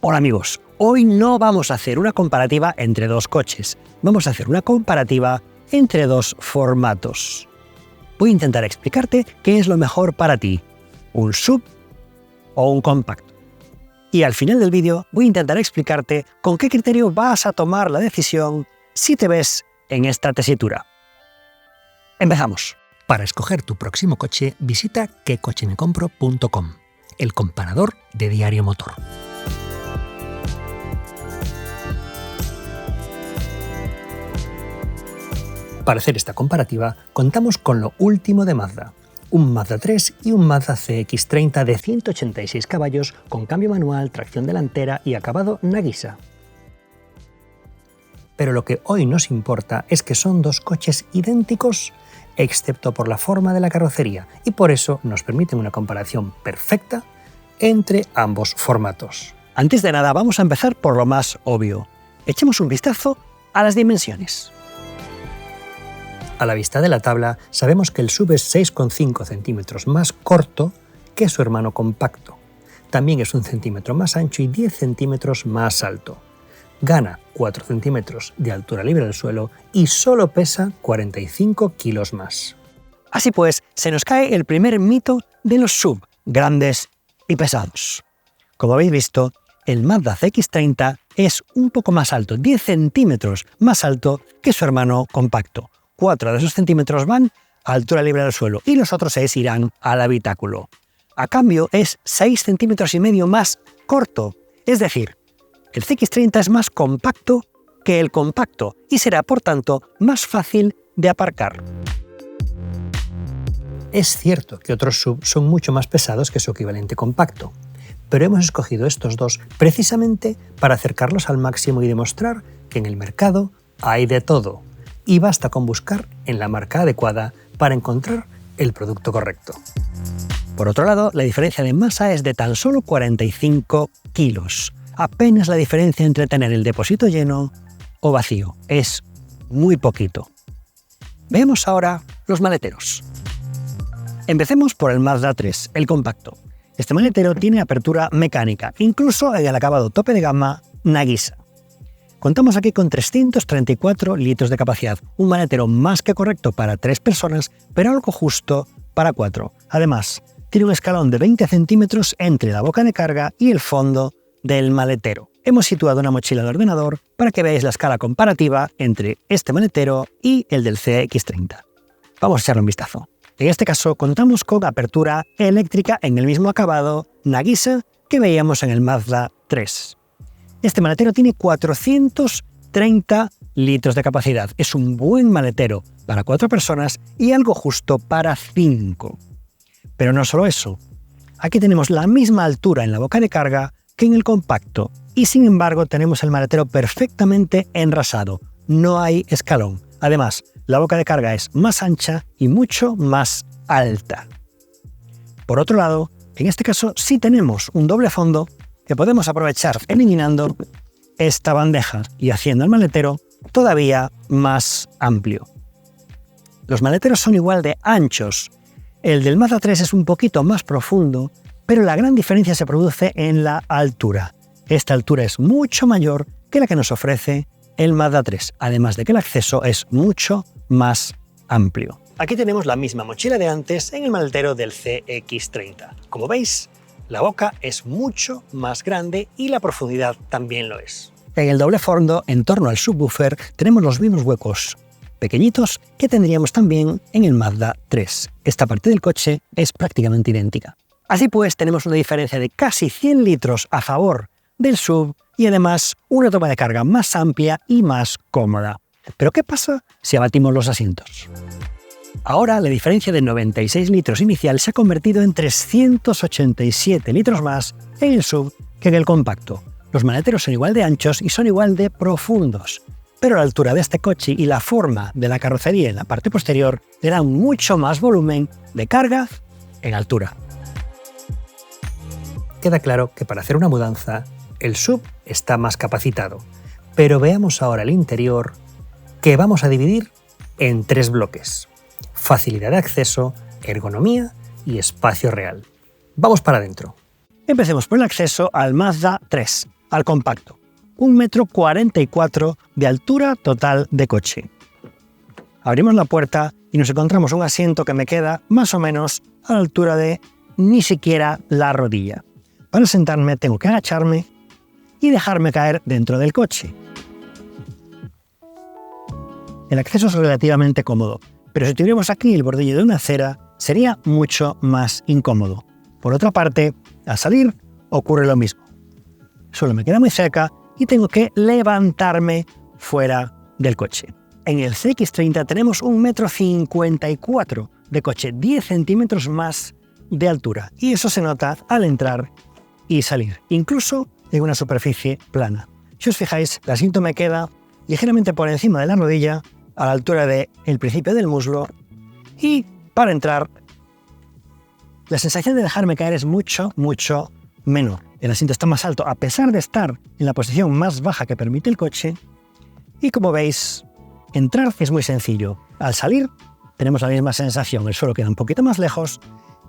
Hola amigos, hoy no vamos a hacer una comparativa entre dos coches, vamos a hacer una comparativa entre dos formatos. Voy a intentar explicarte qué es lo mejor para ti, un SUV o un compacto. Y al final del vídeo voy a intentar explicarte con qué criterio vas a tomar la decisión si te ves en esta tesitura. Empezamos. Para escoger tu próximo coche, visita quecochemecompro.com, el comparador de Diario Motor. Para hacer esta comparativa, contamos con lo último de Mazda, un Mazda 3 y un Mazda CX-30 de 186 caballos con cambio manual, tracción delantera y acabado Nagisa. Pero lo que hoy nos importa es que son dos coches idénticos, excepto por la forma de la carrocería, y por eso nos permiten una comparación perfecta entre ambos formatos. Antes de nada, vamos a empezar por lo más obvio. Echemos un vistazo a las dimensiones. A la vista de la tabla, sabemos que el SUV es 6,5 centímetros más corto que su hermano compacto. También es 1 centímetro más ancho y 10 centímetros más alto. Gana 4 centímetros de altura libre del suelo y solo pesa 45 kilos más. Así pues, se nos cae el primer mito de los SUV, grandes y pesados. Como habéis visto, el Mazda CX-30 es un poco más alto, 10 centímetros más alto que su hermano compacto. 4 de esos centímetros van a altura libre del suelo y los otros 6 irán al habitáculo. A cambio, es 6 centímetros y medio más corto, es decir, el CX-30 es más compacto que el compacto y será, por tanto, más fácil de aparcar. Es cierto que otros SUV son mucho más pesados que su equivalente compacto, pero hemos escogido estos dos precisamente para acercarlos al máximo y demostrar que en el mercado hay de todo, y basta con buscar en la marca adecuada para encontrar el producto correcto. Por otro lado, la diferencia de masa es de tan solo 45 kilos. Apenas la diferencia entre tener el depósito lleno o vacío. Es muy poquito. Veamos ahora los maleteros. Empecemos por el Mazda 3, el compacto. Este maletero tiene apertura mecánica, incluso en el acabado tope de gama Nagisa. Contamos aquí con 334 litros de capacidad, un maletero más que correcto para 3 personas, pero algo justo para 4. Además, tiene un escalón de 20 centímetros entre la boca de carga y el fondo del maletero. Hemos situado una mochila de ordenador para que veáis la escala comparativa entre este maletero y el del CX-30. Vamos a echarle un vistazo. En este caso, contamos con apertura eléctrica en el mismo acabado Nagisa que veíamos en el Mazda 3. Este maletero tiene 430 litros de capacidad. Es un buen maletero para 4 personas y algo justo para 5. Pero no solo eso. Aquí tenemos la misma altura en la boca de carga que en el compacto y sin embargo tenemos el maletero perfectamente enrasado. No hay escalón. Además, la boca de carga es más ancha y mucho más alta. Por otro lado, en este caso sí tenemos un doble fondo que podemos aprovechar eliminando esta bandeja y haciendo el maletero todavía más amplio. Los maleteros son igual de anchos. El del Mazda 3 es un poquito más profundo, pero la gran diferencia se produce en la altura. Esta altura es mucho mayor que la que nos ofrece el Mazda 3, además de que el acceso es mucho más amplio. Aquí tenemos la misma mochila de antes en el maletero del CX-30. Como veis, la boca es mucho más grande y la profundidad también lo es. En el doble fondo, en torno al subwoofer, tenemos los mismos huecos pequeñitos que tendríamos también en el Mazda 3. Esta parte del coche es prácticamente idéntica. Así pues, tenemos una diferencia de casi 100 litros a favor del SUV y además una toma de carga más amplia y más cómoda. ¿Pero qué pasa si abatimos los asientos? Ahora la diferencia de 96 litros inicial se ha convertido en 387 litros más en el SUV que en el compacto. Los maleteros son igual de anchos y son igual de profundos, pero la altura de este coche y la forma de la carrocería en la parte posterior le dan mucho más volumen de carga en altura. Queda claro que para hacer una mudanza, el SUV está más capacitado, pero veamos ahora el interior, que vamos a dividir en 3 bloques: facilidad de acceso, ergonomía y espacio real. Vamos para adentro. Empecemos por el acceso al Mazda 3. al compacto. 1,44 m de altura total de coche. Abrimos la puerta y nos encontramos un asiento que me queda más o menos a la altura de ni siquiera la rodilla. Para sentarme tengo que agacharme y dejarme caer dentro del coche. El acceso es relativamente cómodo, pero si tuviéramos aquí el bordillo de una acera, sería mucho más incómodo. Por otra parte, al salir ocurre lo mismo. Solo me queda muy cerca y tengo que levantarme fuera del coche. En el CX-30 tenemos 1,54 m de coche, 10 centímetros más de altura, y eso se nota al entrar y salir, incluso en una superficie plana. Si os fijáis, el asiento me queda ligeramente por encima de la rodilla, a la altura del principio del muslo, y para entrar la sensación de dejarme caer es mucho menor. El asiento está más alto a pesar de estar en la posición más baja que permite el coche, y como veis, entrar es muy sencillo. Al salir tenemos la misma sensación, el suelo queda un poquito más lejos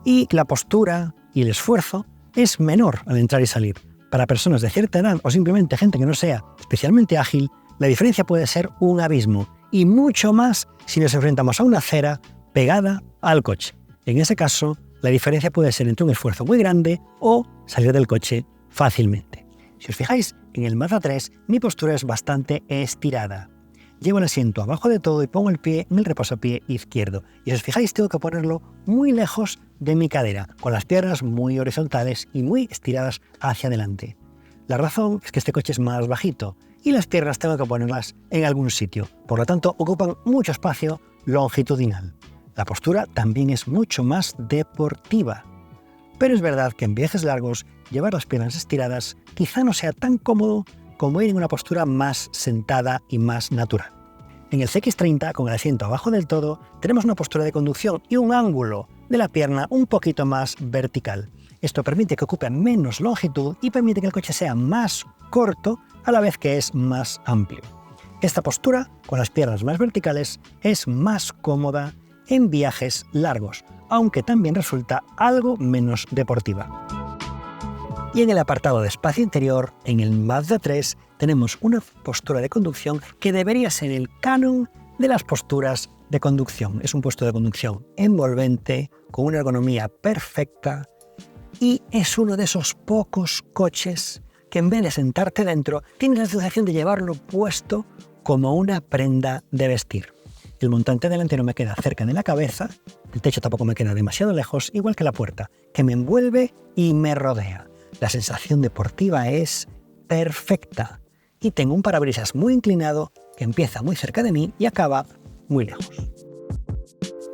y la postura y el esfuerzo es menor al entrar y salir. Para personas de cierta edad o simplemente gente que no sea especialmente ágil, la diferencia puede ser un abismo, y mucho más si nos enfrentamos a una acera pegada al coche. En ese caso, la diferencia puede ser entre un esfuerzo muy grande o salir del coche fácilmente. Si os fijáis, en el Mazda 3 mi postura es bastante estirada. Llevo el asiento abajo de todo y pongo el pie en el reposapié izquierdo. Y si os fijáis, tengo que ponerlo muy lejos de mi cadera, con las piernas muy horizontales y muy estiradas hacia adelante. La razón es que este coche es más bajito y las piernas tengo que ponerlas en algún sitio. Por lo tanto, ocupan mucho espacio longitudinal. La postura también es mucho más deportiva. Pero es verdad que en viajes largos, llevar las piernas estiradas quizá no sea tan cómodo como ir en una postura más sentada y más natural. En el CX-30, con el asiento abajo del todo, tenemos una postura de conducción y un ángulo de la pierna un poquito más vertical. Esto permite que ocupe menos longitud y permite que el coche sea más corto a la vez que es más amplio. Esta postura, con las piernas más verticales, es más cómoda en viajes largos, aunque también resulta algo menos deportiva. Y en el apartado de espacio interior, en el Mazda 3, tenemos una postura de conducción que debería ser el canon de las posturas de conducción. Es un puesto de conducción envolvente, con una ergonomía perfecta, y es uno de esos pocos coches que en vez de sentarte dentro, tienes la sensación de llevarlo puesto como una prenda de vestir. El montante delantero me queda cerca de la cabeza, el techo tampoco me queda demasiado lejos, igual que la puerta, que me envuelve y me rodea. La sensación deportiva es perfecta y tengo un parabrisas muy inclinado que empieza muy cerca de mí y acaba muy lejos.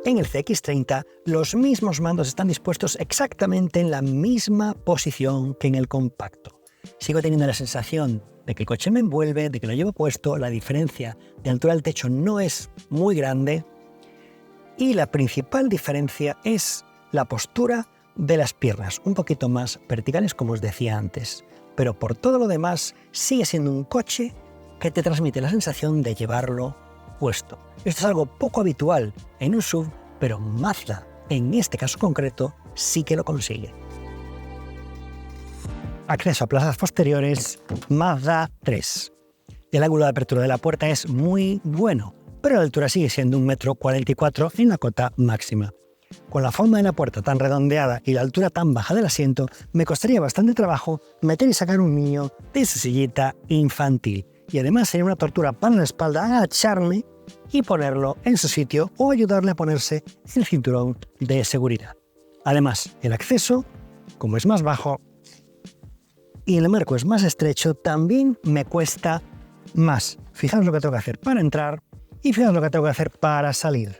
En el CX-30 los mismos mandos están dispuestos exactamente en la misma posición que en el compacto. Sigo teniendo la sensación de que el coche me envuelve, de que lo llevo puesto, la diferencia de altura del techo no es muy grande y la principal diferencia es la postura de las piernas, un poquito más verticales como os decía antes, pero por todo lo demás sigue siendo un coche que te transmite la sensación de llevarlo puesto. Esto es algo poco habitual en un SUV, pero Mazda, en este caso concreto, sí que lo consigue. Acceso a plazas posteriores, Mazda 3. El ángulo de apertura de la puerta es muy bueno, pero la altura sigue siendo 1,44 m en la cota máxima. Con la forma de la puerta tan redondeada y la altura tan baja del asiento, me costaría bastante trabajo meter y sacar un niño de su sillita infantil. Y además sería una tortura para la espalda agacharme y ponerlo en su sitio o ayudarle a ponerse el cinturón de seguridad. Además, el acceso, como es más bajo y el marco es más estrecho, también me cuesta más. Fijaos lo que tengo que hacer para entrar y fijaos lo que tengo que hacer para salir.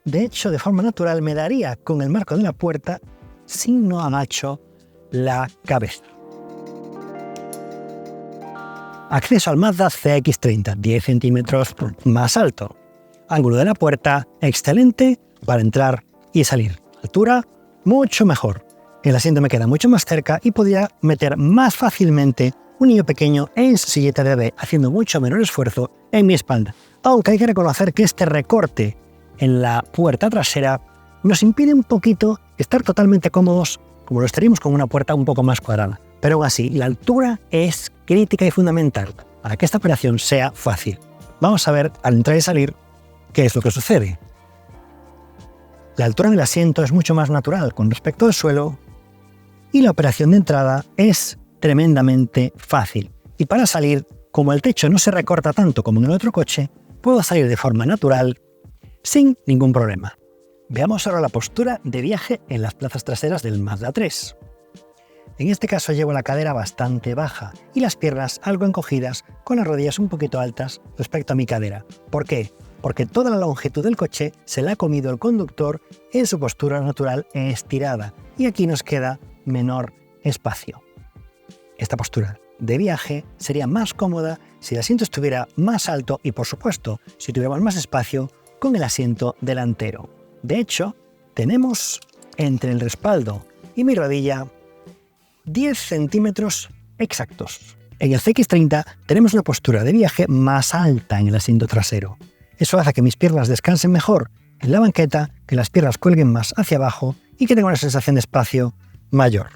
De hecho, de forma natural me daría con el marco de la puerta si no agacho la cabeza. Acceso al Mazda CX-30, 10 centímetros más alto. Ángulo de la puerta excelente para entrar y salir. Altura mucho mejor. El asiento me queda mucho más cerca y podría meter más fácilmente un niño pequeño en su silleta de bebé, haciendo mucho menor esfuerzo en mi espalda. Aunque hay que reconocer que este recorte en la puerta trasera nos impide un poquito estar totalmente cómodos como lo estaríamos con una puerta un poco más cuadrada. Pero aún así, la altura es crítica y fundamental para que esta operación sea fácil. Vamos a ver, al entrar y salir, qué es lo que sucede. La altura del asiento es mucho más natural con respecto al suelo y la operación de entrada es tremendamente fácil. Y para salir, como el techo no se recorta tanto como en el otro coche, puedo salir de forma natural sin ningún problema. Veamos ahora la postura de viaje en las plazas traseras del Mazda 3. En este caso llevo la cadera bastante baja y las piernas algo encogidas con las rodillas un poquito altas respecto a mi cadera. ¿Por qué? Porque toda la longitud del coche se la ha comido el conductor en su postura natural estirada y aquí nos queda menor espacio. Esta postura de viaje sería más cómoda si el asiento estuviera más alto y, por supuesto, si tuviéramos más espacio con el asiento delantero. De hecho, tenemos entre el respaldo y mi rodilla 10 centímetros exactos. En el CX-30 tenemos una postura de viaje más alta en el asiento trasero. Eso hace que mis piernas descansen mejor en la banqueta, que las piernas cuelguen más hacia abajo y que tenga una sensación de espacio mayor.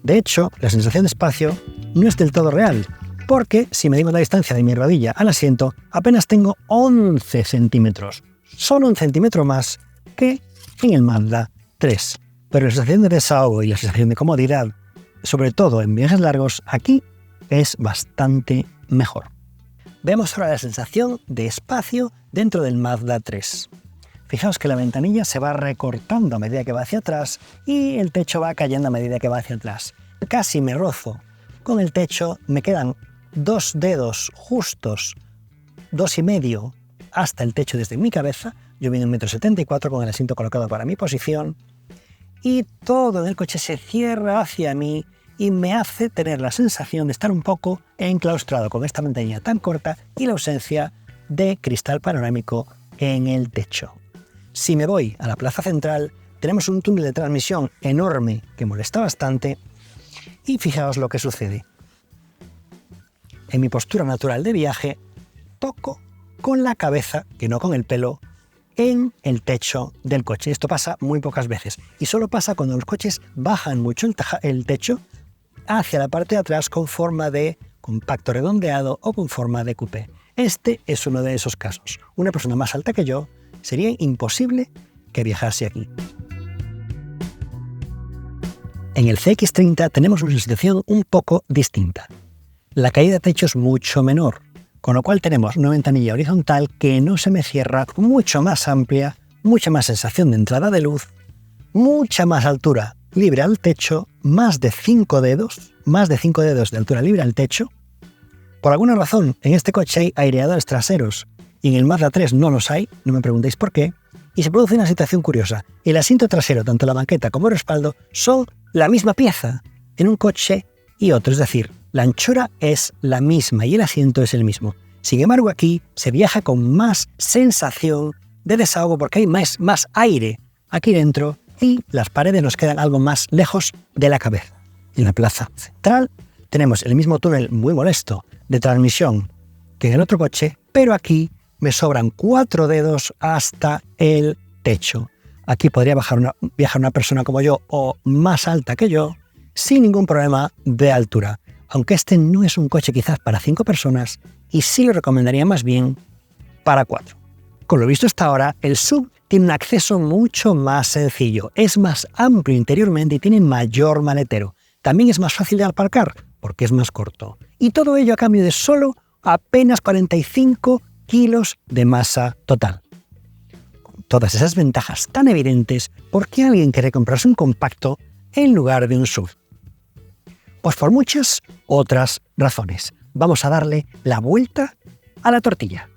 De hecho, la sensación de espacio no es del todo real, porque si medimos la distancia de mi rodilla al asiento, apenas tengo 11 centímetros, solo 1 centímetro más que en el Mazda 3. Pero la sensación de desahogo y la sensación de comodidad, sobre todo en viajes largos, aquí es bastante mejor. Veamos ahora la sensación de espacio dentro del Mazda 3. Fijaos que la ventanilla se va recortando a medida que va hacia atrás y el techo va cayendo a medida que va hacia atrás. Casi me rozo con el techo, me quedan 2 dedos justos, 2,5 hasta el techo desde mi cabeza. Yo mido 1,74 m con el asiento colocado para mi posición y todo en el coche se cierra hacia mí y me hace tener la sensación de estar un poco enclaustrado con esta ventanilla tan corta y la ausencia de cristal panorámico en el techo. Si me voy a la plaza central, tenemos un túnel de transmisión enorme que molesta bastante y fijaos lo que sucede. En mi postura natural de viaje, toco con la cabeza, que no con el pelo, en el techo del coche. Esto pasa muy pocas veces y solo pasa cuando los coches bajan mucho el techo hacia la parte de atrás con forma de compacto redondeado o con forma de coupé. Este es uno de esos casos. Una persona más alta que yo sería imposible que viajase aquí. En el CX-30 tenemos una situación un poco distinta. La caída de techo es mucho menor, con lo cual tenemos una ventanilla horizontal que no se me cierra, mucho más amplia, mucha más sensación de entrada de luz, mucha más altura libre al techo, más de 5 dedos de altura libre al techo. Por alguna razón, en este coche hay aireadores traseros y en el Mazda 3 no los hay, no me preguntéis por qué, y se produce una situación curiosa. El asiento trasero, tanto la banqueta como el respaldo, son la misma pieza en un coche y otro, es decir, la anchura es la misma y el asiento es el mismo. Sin embargo, aquí se viaja con más sensación de desahogo porque hay más aire aquí dentro y las paredes nos quedan algo más lejos de la cabeza. En la plaza central tenemos el mismo túnel muy molesto de transmisión que en el otro coche, pero aquí me sobran 4 dedos hasta el techo. Aquí podría viajar una persona como yo o más alta que yo sin ningún problema de altura. Aunque este no es un coche quizás para 5 personas y sí lo recomendaría más bien para 4. Con lo visto hasta ahora, el SUV tiene un acceso mucho más sencillo, es más amplio interiormente y tiene mayor maletero. También es más fácil de aparcar porque es más corto. Y todo ello a cambio de solo apenas 45 kilos de masa total. Con todas esas ventajas tan evidentes, ¿por qué alguien quiere comprarse un compacto en lugar de un SUV? Pues por muchas otras razones. Vamos a darle la vuelta a la tortilla.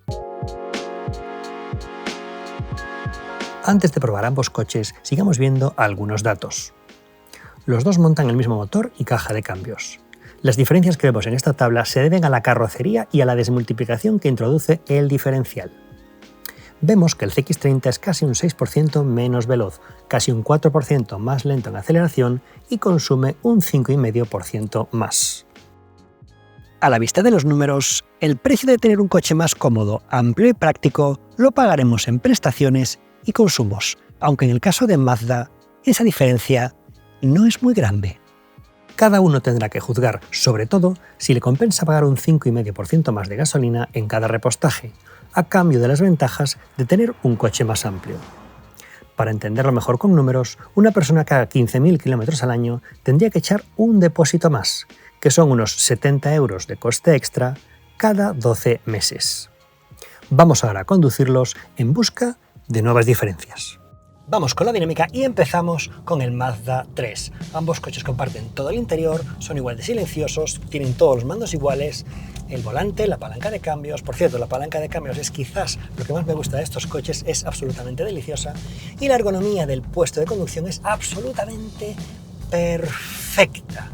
Antes de probar ambos coches, sigamos viendo algunos datos. Los dos montan el mismo motor y caja de cambios. Las diferencias que vemos en esta tabla se deben a la carrocería y a la desmultiplicación que introduce el diferencial. Vemos que el CX-30 es casi un 6% menos veloz, casi un 4% más lento en aceleración y consume un 5,5% más. A la vista de los números, el precio de tener un coche más cómodo, amplio y práctico lo pagaremos en prestaciones y consumos, aunque en el caso de Mazda esa diferencia no es muy grande. Cada uno tendrá que juzgar, sobre todo, si le compensa pagar un 5,5% más de gasolina en cada repostaje, a cambio de las ventajas de tener un coche más amplio. Para entenderlo mejor con números, una persona que haga 15.000 kilómetros al año tendría que echar un depósito más, que son unos 70 euros de coste extra cada 12 meses. Vamos ahora a conducirlos en busca de nuevas diferencias. Vamos con la dinámica y empezamos con el Mazda 3. Ambos coches comparten todo el interior, son igual de silenciosos, tienen todos los mandos iguales, el volante, la palanca de cambios. Por cierto, la palanca de cambios es quizás lo que más me gusta de estos coches, es absolutamente deliciosa, y la ergonomía del puesto de conducción es absolutamente perfecta.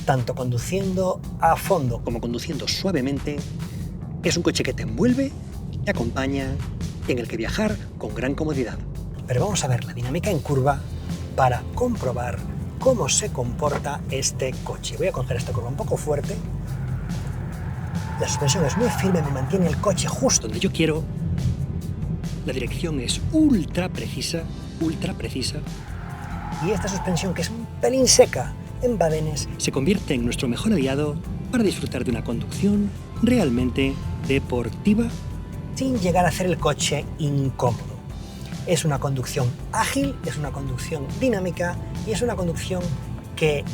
Tanto conduciendo a fondo como conduciendo suavemente, es un coche que te envuelve, te acompaña y en el que viajar con gran comodidad. Pero vamos a ver la dinámica en curva para comprobar cómo se comporta este coche. Voy a coger esta curva un poco fuerte. La suspensión es muy firme, me mantiene el coche justo donde yo quiero. La dirección es ultra precisa. Y esta suspensión, que es un pelín seca en badenes, se convierte en nuestro mejor aliado para disfrutar de una conducción realmente deportiva, sin llegar a hacer el coche incómodo. Es una conducción ágil, es una conducción dinámica y es una conducción que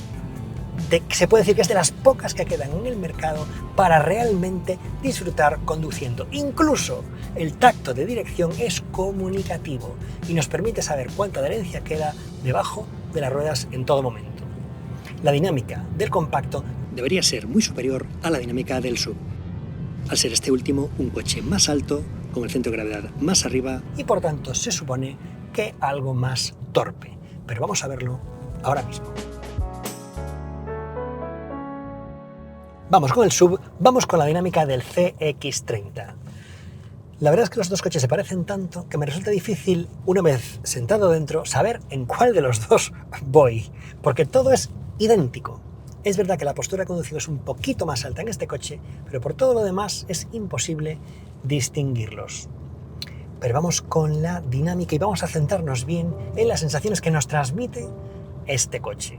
se puede decir que es de las pocas que quedan en el mercado para realmente disfrutar conduciendo. Incluso el tacto de dirección es comunicativo y nos permite saber cuánta adherencia queda debajo de las ruedas en todo momento. La dinámica del compacto debería ser muy superior a la dinámica del SUV, al ser este último un coche más alto, con el centro de gravedad más arriba y por tanto se supone que algo más torpe. Pero vamos a verlo ahora mismo. Vamos con el SUV, vamos con la dinámica del CX-30. La verdad es que los dos coches se parecen tanto que me resulta difícil, una vez sentado dentro, saber en cuál de los dos voy, porque todo es idéntico. Es verdad que la postura de conducción es un poquito más alta en este coche, pero por todo lo demás es imposible distinguirlos. Pero vamos con la dinámica y vamos a centrarnos bien en las sensaciones que nos transmite este coche.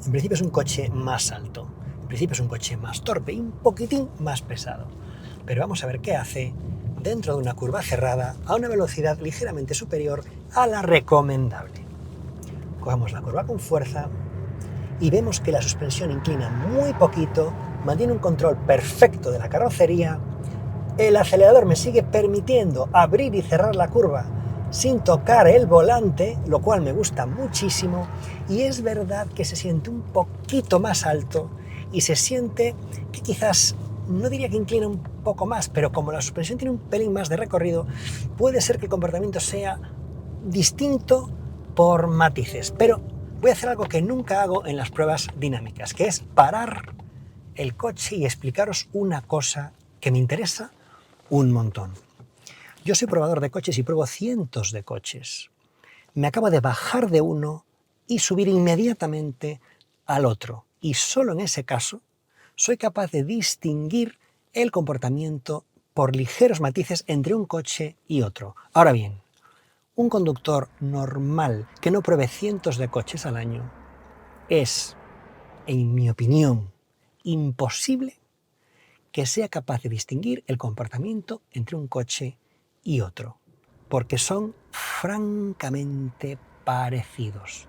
En principio es un coche más alto, en principio es un coche más torpe y un poquitín más pesado. Pero vamos a ver qué hace dentro de una curva cerrada a una velocidad ligeramente superior a la recomendable. Cogemos la curva con fuerza y vemos que la suspensión inclina muy poquito, mantiene un control perfecto de la carrocería, el acelerador me sigue permitiendo abrir y cerrar la curva sin tocar el volante, lo cual me gusta muchísimo, y es verdad que se siente un poquito más alto y se siente que quizás, no diría que inclina un poco más, pero como la suspensión tiene un pelín más de recorrido, puede ser que el comportamiento sea distinto por matices, pero voy a hacer algo que nunca hago en las pruebas dinámicas, que es parar el coche y explicaros una cosa que me interesa un montón. Yo soy probador de coches y pruebo cientos de coches. Me acabo de bajar de uno y subir inmediatamente al otro. Y solo en ese caso soy capaz de distinguir el comportamiento por ligeros matices entre un coche y otro. Ahora bien, un conductor normal que no pruebe cientos de coches al año es, en mi opinión, imposible que sea capaz de distinguir el comportamiento entre un coche y otro, porque son francamente parecidos,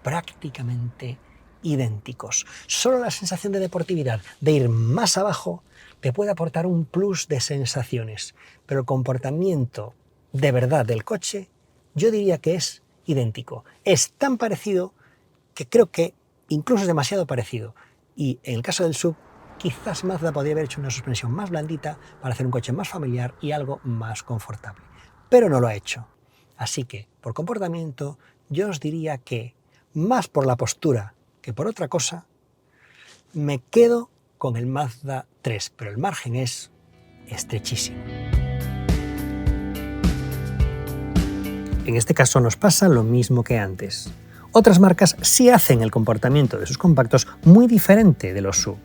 prácticamente idénticos. Solo la sensación de deportividad, de ir más abajo, te puede aportar un plus de sensaciones, pero el comportamiento de verdad del coche, yo diría que es idéntico. Es tan parecido que creo que incluso es demasiado parecido. Y en el caso del SUV, quizás Mazda podría haber hecho una suspensión más blandita para hacer un coche más familiar y algo más confortable. Pero no lo ha hecho. Así que, por comportamiento, yo os diría que, más por la postura que por otra cosa, me quedo con el Mazda 3, pero el margen es estrechísimo. En este caso nos pasa lo mismo que antes. Otras marcas sí hacen el comportamiento de sus compactos muy diferente de los SUV,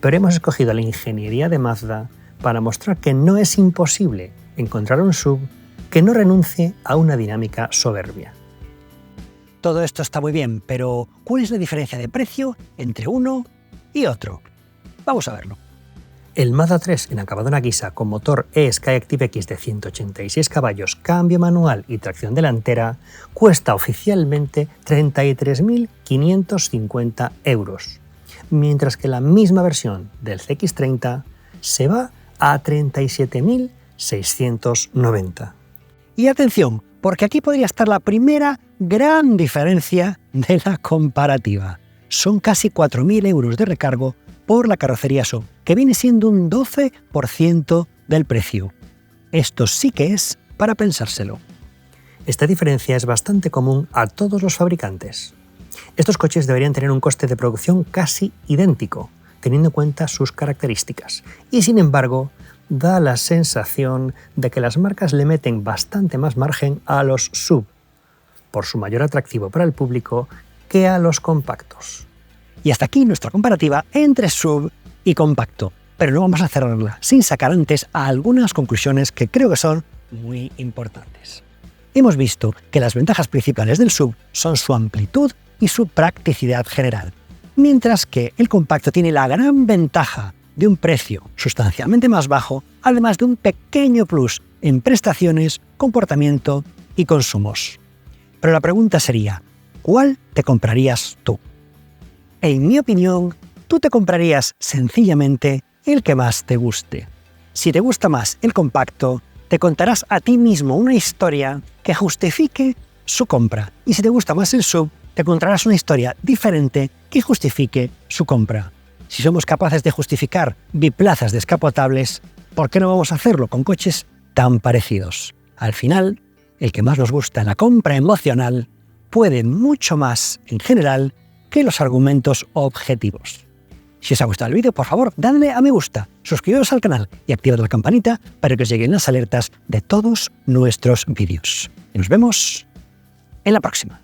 pero hemos escogido la ingeniería de Mazda para mostrar que no es imposible encontrar un SUV que no renuncie a una dinámica soberbia. Todo esto está muy bien, pero ¿cuál es la diferencia de precio entre uno y otro? Vamos a verlo. El Mazda 3 en acabado Nagisa con motor e-Skyactiv X de 186 caballos, cambio manual y tracción delantera cuesta oficialmente 33.550 euros, mientras que la misma versión del CX-30 se va a 37.690. Y atención, porque aquí podría estar la primera gran diferencia de la comparativa. Son casi 4.000 euros de recargo por la carrocería SUV, que viene siendo un 12% del precio. Esto sí que es para pensárselo. Esta diferencia es bastante común a todos los fabricantes. Estos coches deberían tener un coste de producción casi idéntico, teniendo en cuenta sus características. Y sin embargo, da la sensación de que las marcas le meten bastante más margen a los SUV, por su mayor atractivo para el público, que a los compactos. Y hasta aquí nuestra comparativa entre SUV y compacto, pero no vamos a cerrarla sin sacar antes algunas conclusiones que creo que son muy importantes. Hemos visto que las ventajas principales del SUV son su amplitud y su practicidad general, mientras que el compacto tiene la gran ventaja de un precio sustancialmente más bajo, además de un pequeño plus en prestaciones, comportamiento y consumos. Pero la pregunta sería, ¿cuál te comprarías tú? En mi opinión, tú te comprarías sencillamente el que más te guste. Si te gusta más el compacto, te contarás a ti mismo una historia que justifique su compra. Y si te gusta más el SUV, te contarás una historia diferente que justifique su compra. Si somos capaces de justificar biplazas descapotables, ¿por qué no vamos a hacerlo con coches tan parecidos? Al final, el que más nos gusta en la compra emocional puede mucho más, en general, que los argumentos objetivos. Si os ha gustado el vídeo, por favor, dadle a me gusta, suscribiros al canal y activad la campanita para que os lleguen las alertas de todos nuestros vídeos. Y nos vemos en la próxima.